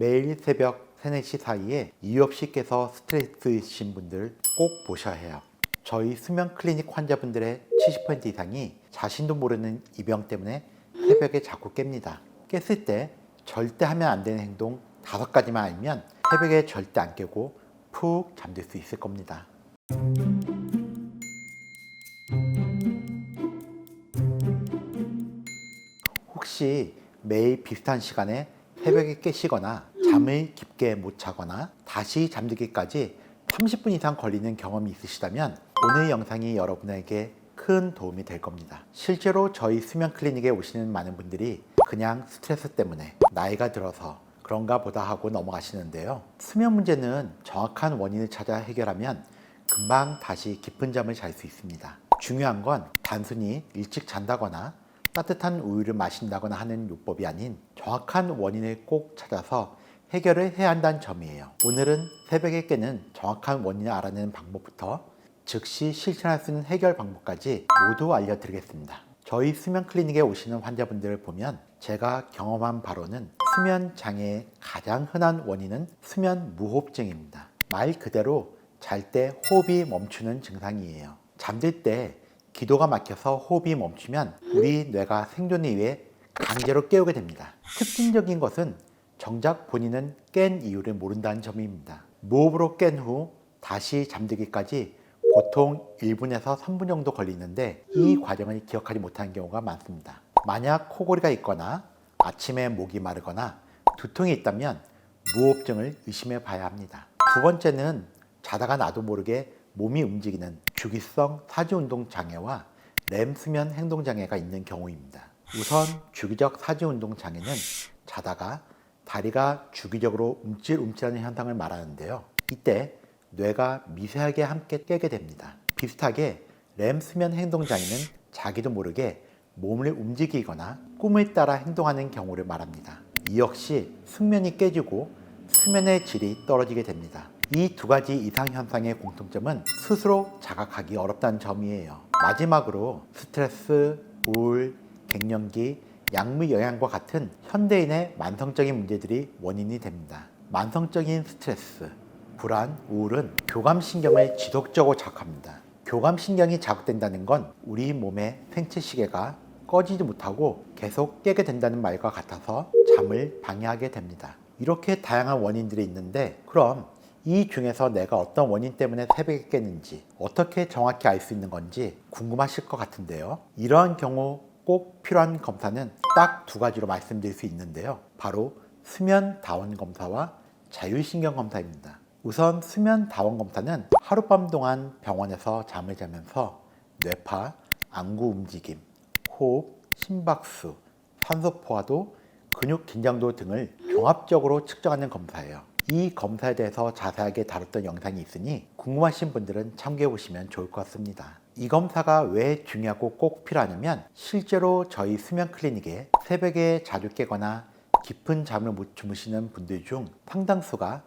매일 새벽 3, 4시 사이에 이유 없이 깨서 스트레스이신 분들 꼭 보셔야 해요. 저희 수면 클리닉 환자분들의 70% 이상이 자신도 모르는 이 병 때문에 새벽에 자꾸 깹니다. 깼을 때 절대 하면 안 되는 행동 5가지만 알면 새벽에 절대 안 깨고 푹 잠들 수 있을 겁니다. 혹시 매일 비슷한 시간에 새벽에 깨시거나 잠을 깊게 못 자거나 다시 잠들기까지 30분 이상 걸리는 경험이 있으시다면 오늘 영상이 여러분에게 큰 도움이 될 겁니다. 실제로 저희 수면 클리닉에 오시는 많은 분들이 그냥 스트레스 때문에 나이가 들어서 그런가 보다 하고 넘어가시는데요. 수면 문제는 정확한 원인을 찾아 해결하면 금방 다시 깊은 잠을 잘 수 있습니다. 중요한 건 단순히 일찍 잔다거나 따뜻한 우유를 마신다거나 하는 요법이 아닌 정확한 원인을 꼭 찾아서 해결을 해야 한다는 점이에요. 오늘은 새벽에 깨는 정확한 원인을 알아내는 방법부터 즉시 실천할 수 있는 해결 방법까지 모두 알려드리겠습니다. 저희 수면 클리닉에 오시는 환자분들을 보면 제가 경험한 바로는 수면 장애의 가장 흔한 원인은 수면 무호흡증입니다. 말 그대로 잘 때 호흡이 멈추는 증상이에요. 잠들 때 기도가 막혀서 호흡이 멈추면 우리 뇌가 생존을 위해 강제로 깨우게 됩니다. 특징적인 것은 정작 본인은 깬 이유를 모른다는 점입니다. 무호흡으로 깬 후 다시 잠들기까지 보통 1분에서 3분 정도 걸리는데 이 과정을 기억하지 못하는 경우가 많습니다. 만약 코골이가 있거나 아침에 목이 마르거나 두통이 있다면 무호흡증을 의심해 봐야 합니다. 두 번째는 자다가 나도 모르게 몸이 움직이는 주기성 사지운동 장애와 렘 수면 행동 장애가 있는 경우입니다. 우선 주기적 사지운동 장애는 자다가 다리가 주기적으로 움찔움찔하는 현상을 말하는데요. 이때 뇌가 미세하게 함께 깨게 됩니다. 비슷하게 렘 수면 행동 장애는 자기도 모르게 몸을 움직이거나 꿈을 따라 행동하는 경우를 말합니다. 이 역시 숙면이 깨지고 수면의 질이 떨어지게 됩니다. 이 두 가지 이상 현상의 공통점은 스스로 자각하기 어렵다는 점이에요. 마지막으로 스트레스, 우울, 갱년기, 약물 영향과 같은 현대인의 만성적인 문제들이 원인이 됩니다. 만성적인 스트레스, 불안, 우울은 교감신경을 지속적으로 자극합니다. 교감신경이 자극된다는 건 우리 몸의 생체 시계가 꺼지지 못하고 계속 깨게 된다는 말과 같아서 잠을 방해하게 됩니다. 이렇게 다양한 원인들이 있는데 그럼 이 중에서 내가 어떤 원인 때문에 새벽에 깨는지 어떻게 정확히 알 수 있는 건지 궁금하실 것 같은데요. 이러한 경우 꼭 필요한 검사는 딱 2가지로 말씀드릴 수 있는데요. 바로 수면 다원 검사와 자율신경 검사입니다. 우선 수면 다원 검사는 하룻밤 동안 병원에서 잠을 자면서 뇌파, 안구 움직임, 호흡, 심박수, 산소 포화도, 근육 긴장도 등을 종합적으로 측정하는 검사예요. 이 검사에 대해서 자세하게 다뤘던 영상이 있으니 궁금하신 분들은 참고해 보시면 좋을 것 같습니다. 이 검사가 왜 중요하고 꼭 필요하냐면 실제로 저희 수면 클리닉에 새벽에 자주 깨거나 깊은 잠을 못 주무시는 분들 중 상당수가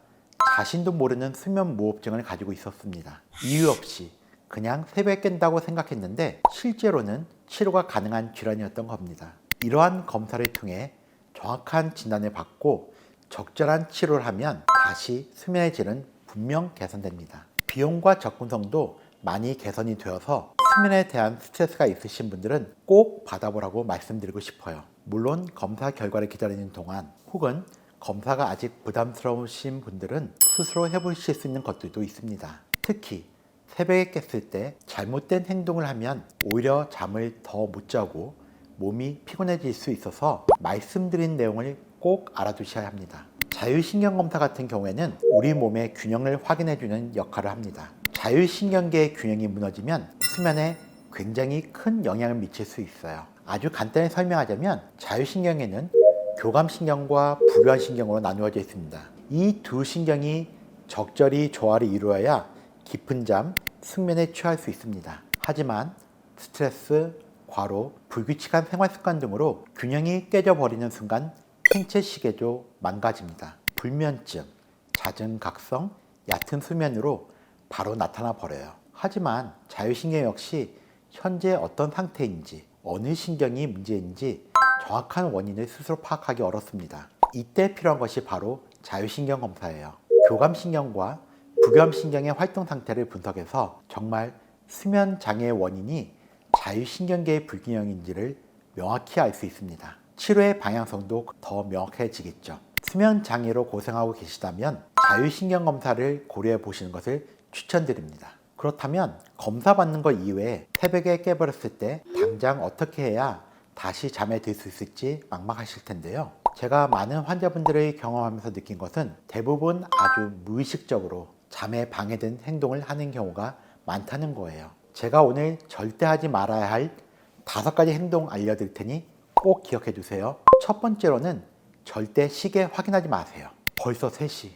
자신도 모르는 수면 무호흡증을 가지고 있었습니다. 이유 없이 그냥 새벽에 깬다고 생각했는데 실제로는 치료가 가능한 질환이었던 겁니다. 이러한 검사를 통해 정확한 진단을 받고 적절한 치료를 하면 다시 수면의 질은 분명 개선됩니다. 비용과 접근성도 많이 개선이 되어서 수면에 대한 스트레스가 있으신 분들은 꼭 받아보라고 말씀드리고 싶어요. 물론 검사 결과를 기다리는 동안 혹은 검사가 아직 부담스러우신 분들은 스스로 해보실 수 있는 것들도 있습니다. 특히 새벽에 깼을 때 잘못된 행동을 하면 오히려 잠을 더 못 자고 몸이 피곤해질 수 있어서 말씀드린 내용을 꼭 알아두셔야 합니다. 자율신경 검사 같은 경우에는 우리 몸의 균형을 확인해주는 역할을 합니다. 자율신경계의 균형이 무너지면 수면에 굉장히 큰 영향을 미칠 수 있어요. 아주 간단히 설명하자면 자율신경에는 교감신경과 부교환신경으로 나누어져 있습니다. 이 두 신경이 적절히 조화를 이루어야 깊은 잠, 숙면에 취할 수 있습니다. 하지만 스트레스, 과로, 불규칙한 생활습관 등으로 균형이 깨져버리는 순간 생체 시계도 망가집니다. 불면증, 잦은 각성, 얕은 수면으로 바로 나타나 버려요. 하지만 자율신경 역시 현재 어떤 상태인지 어느 신경이 문제인지 정확한 원인을 스스로 파악하기 어렵습니다. 이때 필요한 것이 바로 자율신경 검사예요. 교감신경과 부교감신경의 활동 상태를 분석해서 정말 수면 장애의 원인이 자율신경계의 불균형인지를 명확히 알 수 있습니다. 치료의 방향성도 더 명확해지겠죠. 수면 장애로 고생하고 계시다면 자율신경 검사를 고려해 보시는 것을 추천드립니다. 그렇다면 검사 받는 것 이외에 새벽에 깨버렸을 때 당장 어떻게 해야 다시 잠에 들 수 있을지 막막하실 텐데요. 제가 많은 환자분들을 경험하면서 느낀 것은 대부분 아주 무의식적으로 잠에 방해된 행동을 하는 경우가 많다는 거예요. 제가 오늘 절대 하지 말아야 할 5가지 행동 알려드릴 테니 꼭 기억해 두세요. 첫 번째로는 절대 시계 확인하지 마세요. 벌써 3시,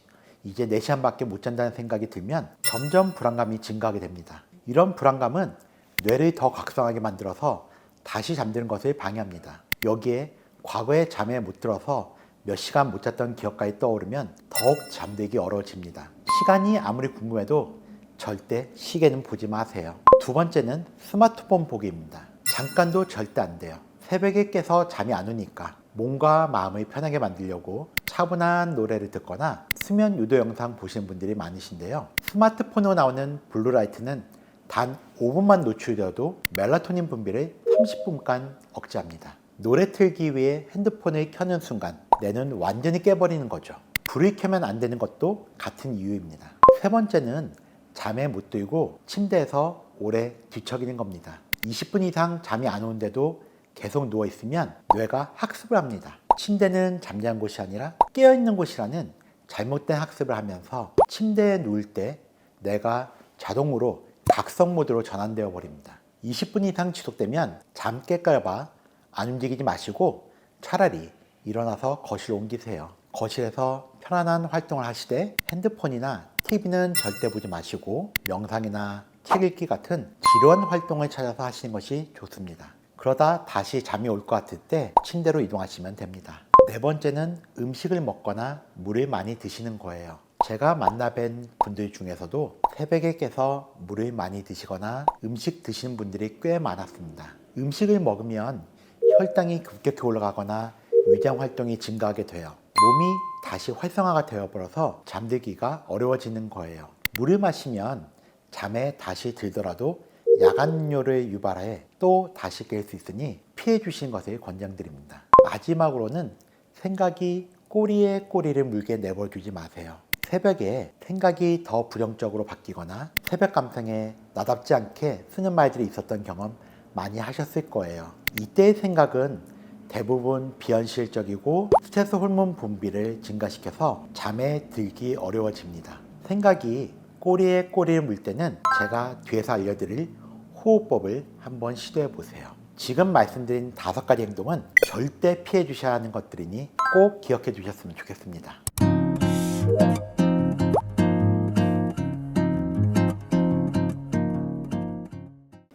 이제 4시간밖에 못 잔다는 생각이 들면 점점 불안감이 증가하게 됩니다. 이런 불안감은 뇌를 더 각성하게 만들어서 다시 잠드는 것을 방해합니다. 여기에 과거에 잠에 못 들어서 몇 시간 못 잤던 기억까지 떠오르면 더욱 잠들기 어려워집니다. 시간이 아무리 궁금해도 절대 시계는 보지 마세요. 두 번째는 스마트폰 보기입니다. 잠깐도 절대 안 돼요. 새벽에 깨서 잠이 안 오니까 몸과 마음을 편하게 만들려고 차분한 노래를 듣거나 수면 유도 영상 보시는 분들이 많으신데요. 스마트폰으로 나오는 블루라이트는 단 5분만 노출되어도 멜라토닌 분비를 30분간 억제합니다. 노래 틀기 위해 핸드폰을 켜는 순간 뇌는 완전히 깨버리는 거죠. 불을 켜면 안 되는 것도 같은 이유입니다. 세 번째는 잠에 못 들고 침대에서 오래 뒤척이는 겁니다. 20분 이상 잠이 안 오는데도 계속 누워있으면 뇌가 학습을 합니다. 침대는 잠자는 곳이 아니라 깨어있는 곳이라는 잘못된 학습을 하면서 침대에 누울 때 뇌가 자동으로 각성 모드로 전환되어 버립니다. 20분 이상 지속되면 잠 깰까봐 안 움직이지 마시고 차라리 일어나서 거실로 옮기세요. 거실에서 편안한 활동을 하시되 핸드폰이나 TV는 절대 보지 마시고 명상이나 책 읽기 같은 지루한 활동을 찾아서 하시는 것이 좋습니다. 그러다 다시 잠이 올 것 같을 때 침대로 이동하시면 됩니다. 네 번째는 음식을 먹거나 물을 많이 드시는 거예요. 제가 만나뵌 분들 중에서도 새벽에 깨서 물을 많이 드시거나 음식 드시는 분들이 꽤 많았습니다. 음식을 먹으면 혈당이 급격히 올라가거나 위장 활동이 증가하게 돼요. 몸이 다시 활성화가 되어버려서 잠들기가 어려워지는 거예요. 물을 마시면 잠에 다시 들더라도 야간음료를 유발해 또 다시 깰 수 있으니 피해 주시는 것을 권장드립니다. 마지막으로는 생각이 꼬리에 꼬리를 물게 내버려두지 마세요. 새벽에 생각이 더 부정적으로 바뀌거나 새벽 감성에 나답지 않게 쓰는 말들이 있었던 경험 많이 하셨을 거예요. 이때의 생각은 대부분 비현실적이고 스트레스 호르몬 분비를 증가시켜서 잠에 들기 어려워집니다. 생각이 꼬리에 꼬리를 물 때는 제가 뒤에서 알려드릴 호흡법을 한번 시도해 보세요. 지금 말씀드린 5가지 행동은 절대 피해 주셔야 하는 것들이니 꼭 기억해 주셨으면 좋겠습니다.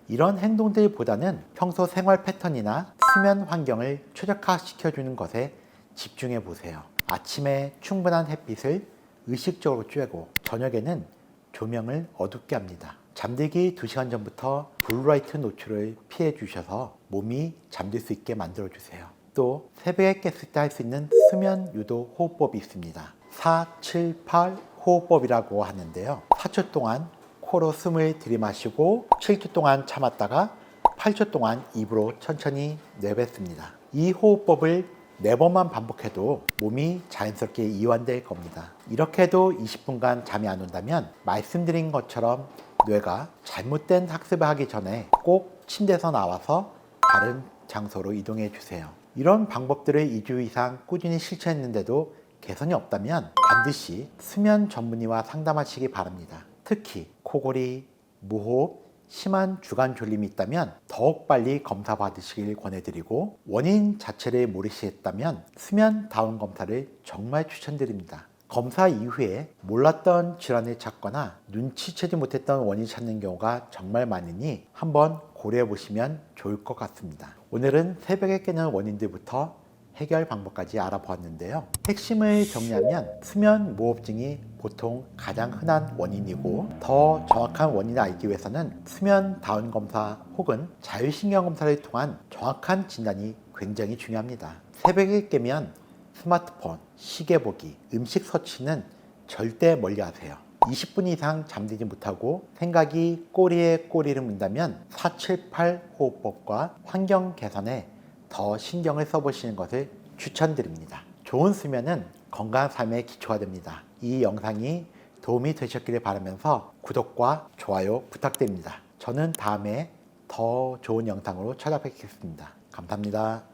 이런 행동들보다는 평소 생활 패턴이나 수면 환경을 최적화시켜주는 것에 집중해 보세요. 아침에 충분한 햇빛을 의식적으로 쬐고 저녁에는 조명을 어둡게 합니다. 잠들기 2시간 전부터 블루라이트 노출을 피해 주셔서 몸이 잠들 수 있게 만들어 주세요. 또 새벽에 깼을 때 할 수 있는 수면 유도 호흡법이 있습니다. 478 호흡법이라고 하는데요. 4초 동안 코로 숨을 들이마시고 7초 동안 참았다가 8초 동안 입으로 천천히 내뱉습니다. 이 호흡법을 4번만 반복해도 몸이 자연스럽게 이완될 겁니다. 이렇게 해도 20분간 잠이 안 온다면 말씀드린 것처럼 뇌가 잘못된 학습을 하기 전에 꼭 침대에서 나와서 다른 장소로 이동해 주세요. 이런 방법들을 2주 이상 꾸준히 실천했는데도 개선이 없다면 반드시 수면 전문의와 상담하시기 바랍니다. 특히 코골이, 무호흡, 심한 주간 졸림이 있다면 더욱 빨리 검사 받으시길 권해드리고 원인 자체를 모르시겠다면 수면 다운 검사를 정말 추천드립니다. 검사 이후에 몰랐던 질환을 찾거나 눈치채지 못했던 원인을 찾는 경우가 정말 많으니 한번 고려해 보시면 좋을 것 같습니다. 오늘은 새벽에 깨는 원인들부터 해결 방법까지 알아보았는데요. 핵심을 정리하면 수면 무호흡증이 보통 가장 흔한 원인이고 더 정확한 원인을 알기 위해서는 수면 다운 검사 혹은 자율신경 검사를 통한 정확한 진단이 굉장히 중요합니다. 새벽에 깨면 스마트폰, 시계 보기, 음식 서치는 절대 멀리 하세요. 20분 이상 잠들지 못하고 생각이 꼬리에 꼬리를 문다면 478 호흡법과 환경 개선에 더 신경을 써보시는 것을 추천드립니다. 좋은 수면은 건강한 삶의 기초가 됩니다. 이 영상이 도움이 되셨기를 바라면서 구독과 좋아요 부탁드립니다. 저는 다음에 더 좋은 영상으로 찾아뵙겠습니다. 감사합니다.